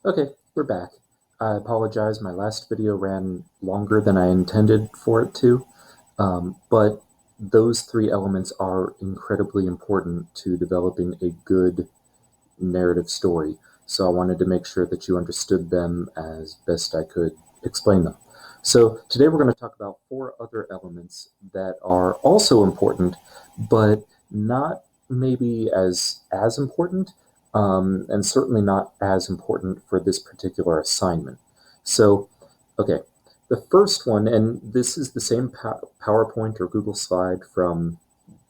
Okay, we're back. I apologize, my last video ran longer than I intended for it to, but those three elements are incredibly important to developing a good narrative story, so I wanted to make sure that you understood them as best I could explain them. So today we're going to talk about four other elements that are also important, but not maybe as important, and certainly not as important for this particular assignment. So, okay, the first one, and this is the same PowerPoint or Google slide from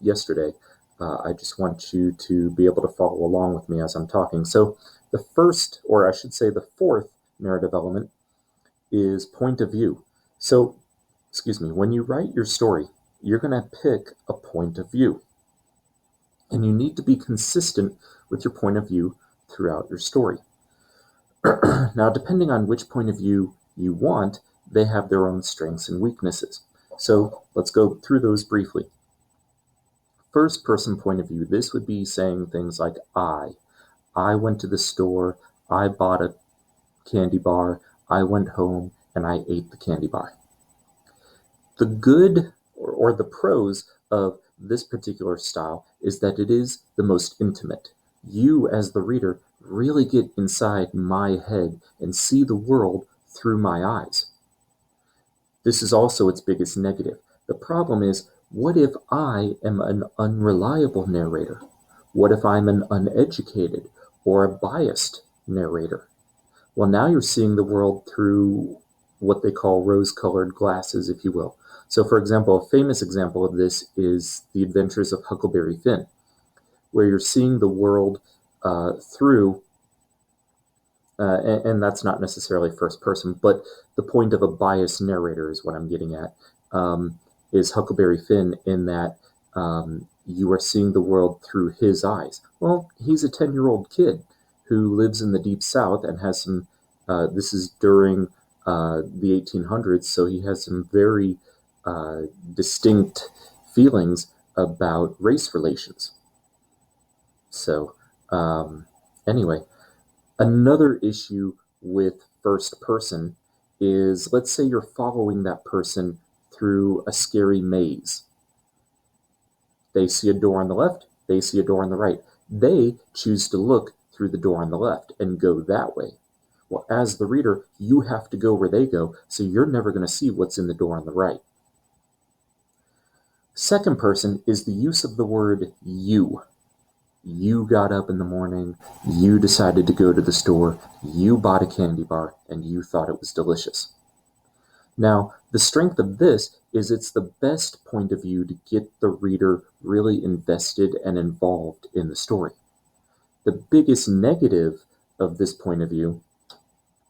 yesterday. I just want you to be able to follow along with me as I'm talking. So the first, or I should say the fourth narrative element is point of view. So, excuse me, when you write your story, you're going to pick a point of view. And you need to be consistent with your point of view throughout your story. Now, depending on which point of view you want, they have their own strengths and weaknesses. So let's go through those briefly. First person point of view, this would be saying things like I went to the store, I bought a candy bar, I went home, and I ate the candy bar. The good or the pros of this particular style is that it is the most intimate. You, as the reader, really get inside my head and see the world through my eyes. This is also its biggest negative. The problem is, what if I am an unreliable narrator? What if I'm an uneducated or a biased narrator? Well, now you're seeing the world through what they call rose-colored glasses, if you will. So, for example, a famous example of this is The Adventures of Huckleberry Finn, where you're seeing the world through, and that's not necessarily first person, but the point of a biased narrator is what I'm getting at, is Huckleberry Finn, in that you are seeing the world through his eyes. Well, he's a 10-year-old kid who lives in the Deep South and has some, this is during the 1800s, so he has some very distinct feelings about race relations. So, anyway, another issue with first person is, let's say you're following that person through a scary maze. They see a door on the left, they see a door on the right. They choose to look through the door on the left and go that way. Well, as the reader, you have to go where they go, so you're never going to see what's in the door on the right. Second person is the use of the word you. You got up in the morning, you decided to go to the store, you bought a candy bar, and you thought it was delicious. Now, the strength of this is it's the best point of view to get the reader really invested and involved in the story. The biggest negative of this point of view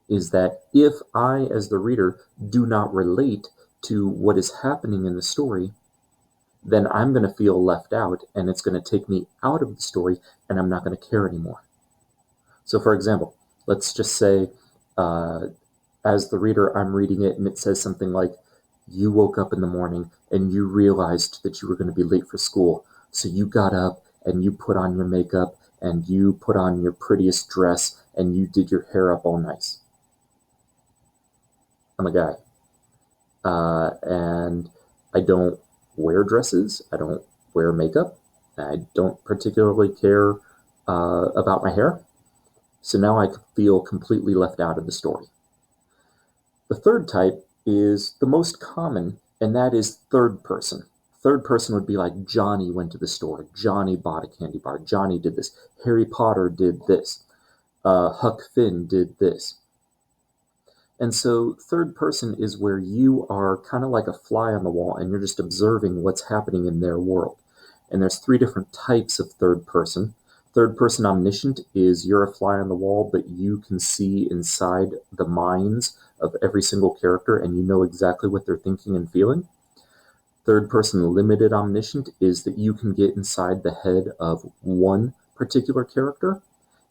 is that if I, as the reader, do not relate to what is happening in the story, then I'm going to feel left out, and it's going to take me out of the story, and I'm not going to care anymore. So, for example, let's just say, as the reader, I'm reading it, and it says something like, you woke up in the morning, and you realized that you were going to be late for school, so you got up, and you put on your makeup, and you put on your prettiest dress, and you did your hair up all nice. I'm a guy, and I don't wear dresses, I don't wear makeup, I don't particularly care about my hair, so now I feel completely left out of the story. The third type is the most common, and that is third person. Third person would be like, Johnny went to the store, Johnny bought a candy bar, Johnny did this, Harry Potter did this, Huck Finn did this. And so third person is where you are kind of like a fly on the wall and you're just observing what's happening in their world. And there's three different types of third person. Third person omniscient is you're a fly on the wall, but you can see inside the minds of every single character and you know exactly what they're thinking and feeling. Third person limited omniscient is that you can get inside the head of one particular character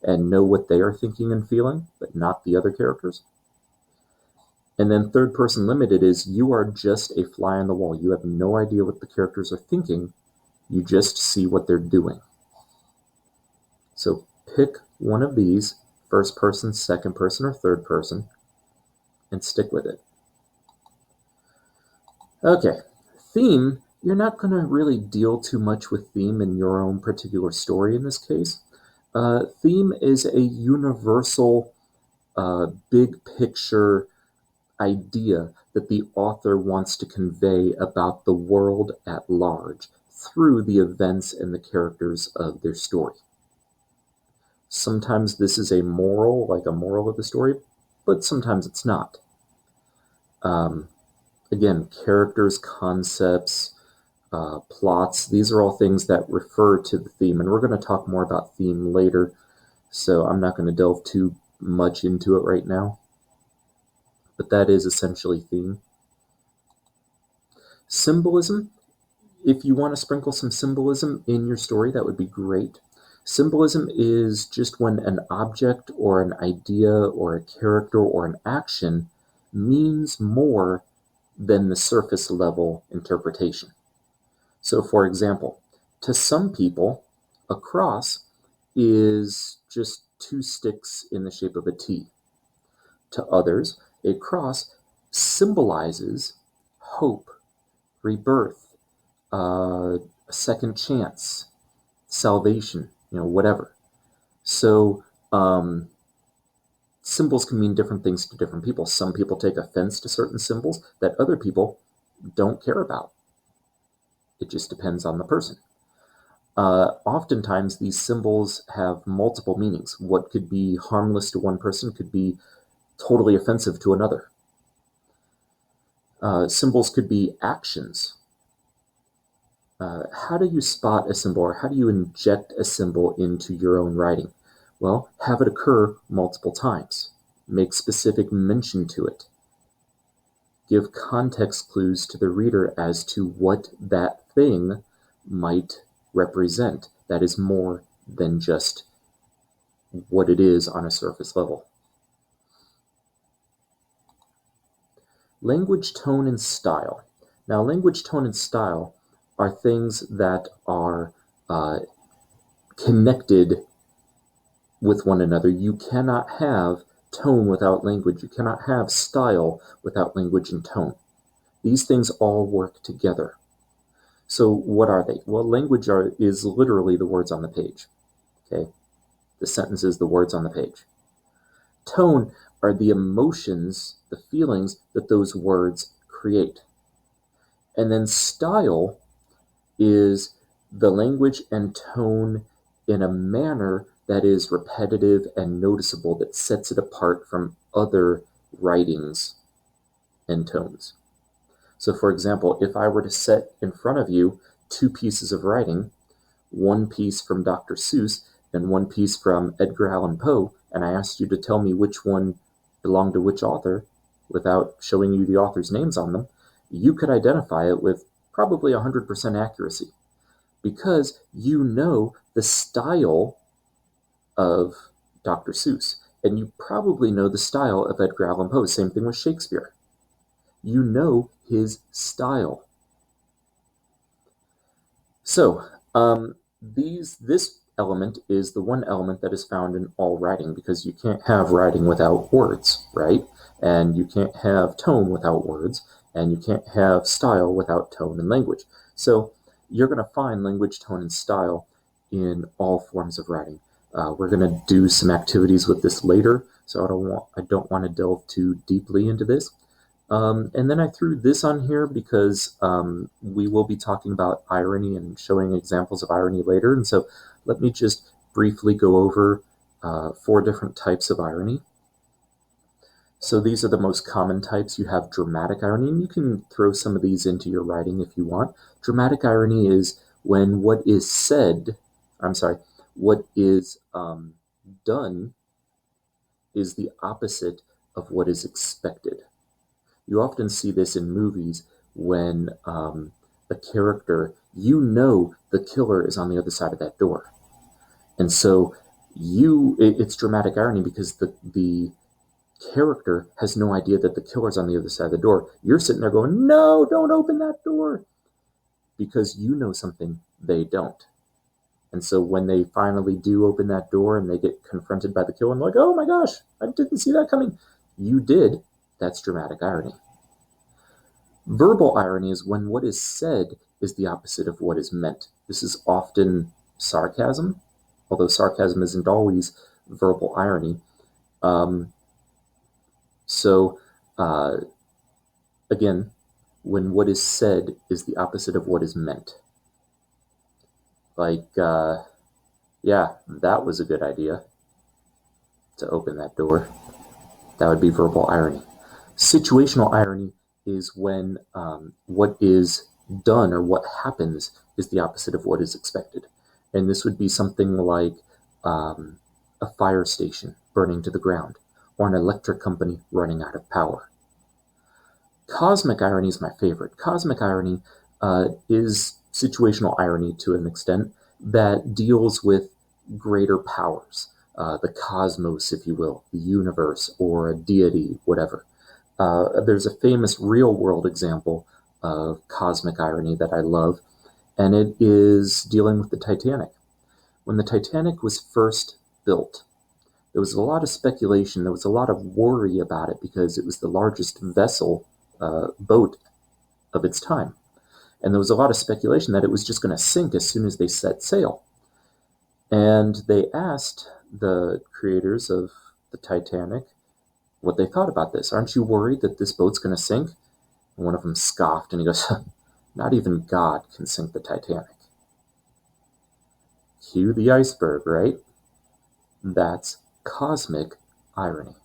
and know what they are thinking and feeling, but not the other characters. And then third person limited is you are just a fly on the wall. You have no idea what the characters are thinking. You just see what they're doing. So pick one of these first person, second person, or third person, and stick with it. Okay, theme, you're not going to really deal too much with theme in your own particular story in this case. Theme is a universal, big picture idea that the author wants to convey about the world at large through the events and the characters of their story. Sometimes this is a moral, like a moral of the story, but sometimes it's not. Again, characters, concepts, plots, these are all things that refer to the theme, and we're going to talk more about theme later, so I'm not going to delve too much into it right now, but that is essentially theme. Symbolism, if you want to sprinkle some symbolism in your story, that would be great. Symbolism is just when an object or an idea or a character or an action means more than the surface level interpretation. So for example, to some people, a cross is just two sticks in the shape of a T. To others, a cross symbolizes hope, rebirth, a second chance, salvation, whatever. So symbols can mean different things to different people. Some people take offense to certain symbols that other people don't care about. It just depends on the person. Oftentimes, these symbols have multiple meanings. What could be harmless to one person could be totally offensive to another. Symbols could be actions. How do you spot a symbol, or how do you inject a symbol into your own writing? Well, have it occur multiple times. Make specific mention to it. Give context clues to the reader as to what that thing might represent. That is more than just what it is on a surface level. Language, tone, and style. Now, language, tone, and style are things that are connected with one another. You cannot have tone without language. You cannot have style without language and tone. These things all work together. So what are they? Well, language is literally the words on the page. Okay, the sentence is the words on the page. Tone are the emotions, the feelings that those words create. And then style is the language and tone in a manner that is repetitive and noticeable, that sets it apart from other writings and tones. So for example, if I were to set in front of you two pieces of writing, one piece from Dr. Seuss and one piece from Edgar Allan Poe, and I asked you to tell me which one belonged to which author without showing you the author's names on them, you could identify it with probably 100% accuracy, because you know the style of Dr. Seuss, and you probably know the style of Edgar Allan Poe. Same thing with Shakespeare. You know his style. So this element is the one element that is found in all writing, because you can't have writing without words, right? And you can't have tone without words, and you can't have style without tone and language. So you're going to find language, tone, and style in all forms of writing. We're going to do some activities with this later, so I don't want to delve too deeply into this. And then I threw this on here because we will be talking about irony and showing examples of irony later. And so let me just briefly go over 4 different types of irony. So these are the most common types. You have dramatic irony, and you can throw some of these into your writing if you want. Dramatic irony is when what is done is the opposite of what is expected. You often see this in movies when a character, the killer is on the other side of that door. And so it's dramatic irony because the character has no idea that the killer's on the other side of the door. You're sitting there going, no, don't open that door, because you know something they don't. And so when they finally do open that door and they get confronted by the killer and like, oh my gosh, I didn't see that coming. You did. That's dramatic irony. Verbal irony is when what is said is the opposite of what is meant. This is often sarcasm, although sarcasm isn't always verbal irony. Um, so, uh, again, when what is said is the opposite of what is meant. Like, yeah, that was a good idea to open that door. That would be verbal irony. Situational irony is when what is done or what happens is the opposite of what is expected. And this would be something like a fire station burning to the ground or an electric company running out of power. Cosmic irony is my favorite. Cosmic irony is situational irony to an extent that deals with greater powers, the cosmos, if you will, the universe, or a deity, whatever. There's a famous real-world example of cosmic irony that I love, and it is dealing with the Titanic. When the Titanic was first built, there was a lot of speculation, there was a lot of worry about it because it was the largest boat of its time. And there was a lot of speculation that it was just going to sink as soon as they set sail. And they asked the creators of the Titanic what they thought about this. Aren't you worried that this boat's going to sink? And one of them scoffed and he goes, not even God can sink the Titanic. Cue the iceberg, right? That's cosmic irony.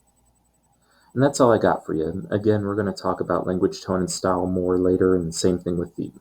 And that's all I got for you. Again, we're going to talk about language, tone, and style more later, and the same thing with theme.